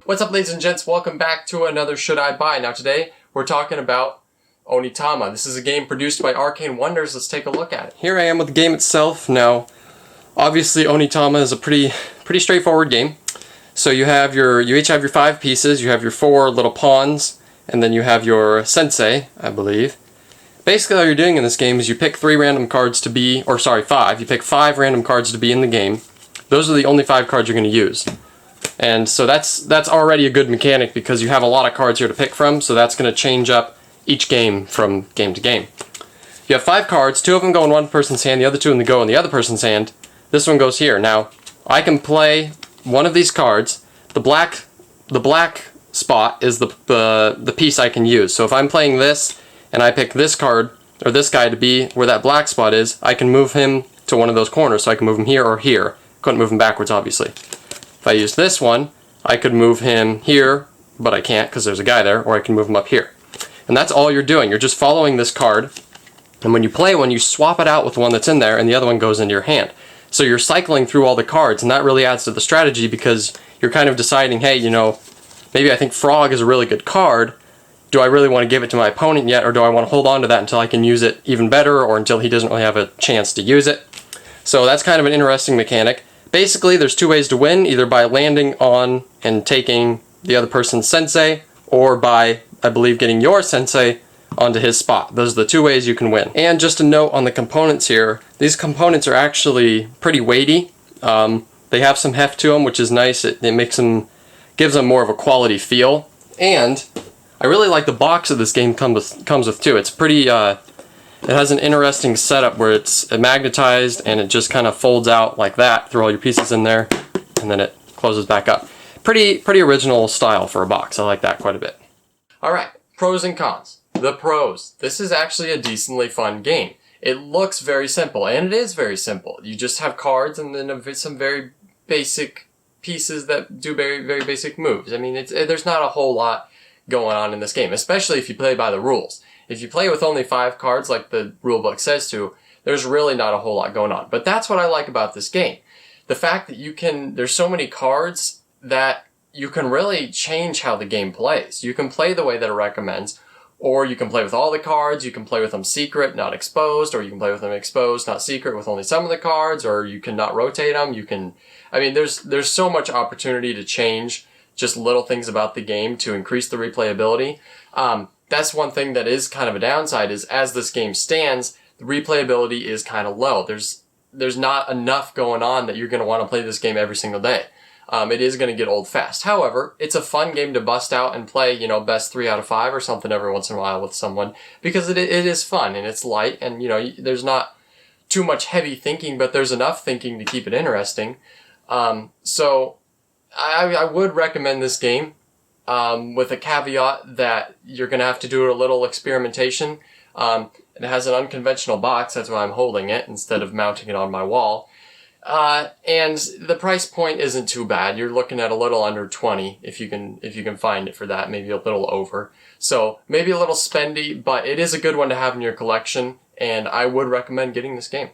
What's up, ladies and gents? Welcome back to another Should I Buy. Now today, we're talking about Onitama. This is a game produced by Arcane Wonders. Let's take a look at it. Here I am with the game itself. Now, obviously Onitama is a pretty straightforward game. So you each have your 5 pieces, you have your 4 little pawns, and then you have your sensei, I believe. Basically all you're doing in this game is you pick 3 random cards to be, or sorry, 5. You pick 5 random cards to be in the game. Those are the only 5 cards you're going to use. And so that's already a good mechanic because you have a lot of cards here to pick from, so that's going to change up each game from game to game. You have 5 cards, 2 of them go in one person's hand, the other 2 go in the other person's hand. This one goes here. Now, I can play one of these cards. The black spot is the piece I can use. So if I'm playing this and I pick this card, or this guy to be where that black spot is, I can move him to one of those corners. So I can move him here or here. Couldn't move him backwards, obviously. If I use this one, I could move him here, but I can't because there's a guy there, or I can move him up here. And that's all you're doing. You're just following this card, and when you play one, you swap it out with one that's in there, and the other one goes into your hand. So you're cycling through all the cards, and that really adds to the strategy because you're kind of deciding, hey, you know, maybe I think Frog is a really good card. Do I really want to give it to my opponent yet, or do I want to hold on to that until I can use it even better, or until he doesn't really have a chance to use it? So that's kind of an interesting mechanic. Basically, there's 2 ways to win, either by landing on and taking the other person's sensei, or by, I believe, getting your sensei onto his spot. Those are the 2 ways you can win. And just a note on the components here, these components are actually pretty weighty. They have some heft to them, which is nice. It gives them more of a quality feel. And I really like the box that this game comes with too. It's pretty, it has an interesting setup where it's magnetized and it just kind of folds out like that, throw all your pieces in there, and then it closes back up. Pretty original style for a box. I like that quite a bit. Alright, pros and cons. The pros. This is actually a decently fun game. It looks very simple, and it is very simple. You just have cards and then some very basic pieces that do very basic moves. I mean, there's not a whole lot going on in this game, especially if you play by the rules. If you play with only 5 cards like the rulebook says to, there's really not a whole lot going on. But that's what I like about this game. The fact that there's so many cards that you can really change how the game plays. You can play the way that it recommends, or you can play with all the cards, you can play with them secret, not exposed, or you can play with them exposed, not secret, with only some of the cards, or you can not rotate them. I mean, there's so much opportunity to change just little things about the game to increase the replayability. That's one thing that is kind of a downside, is as this game stands, the replayability is kind of low. There's not enough going on that you're going to want to play this game every single day. It is going to get old fast. However, it's a fun game to bust out and play, you know, best 3 out of 5 or something every once in a while with someone, because it is fun and it's light, and, you know, there's not too much heavy thinking, but there's enough thinking to keep it interesting. So I would recommend this game. With a caveat that you're going to have to do a little experimentation. It has an unconventional box, that's why I'm holding it instead of mounting it on my wall. And the price point isn't too bad. You're looking at a little under 20 if you can find it for that, maybe a little over. So maybe a little spendy, but it is a good one to have in your collection, and I would recommend getting this game.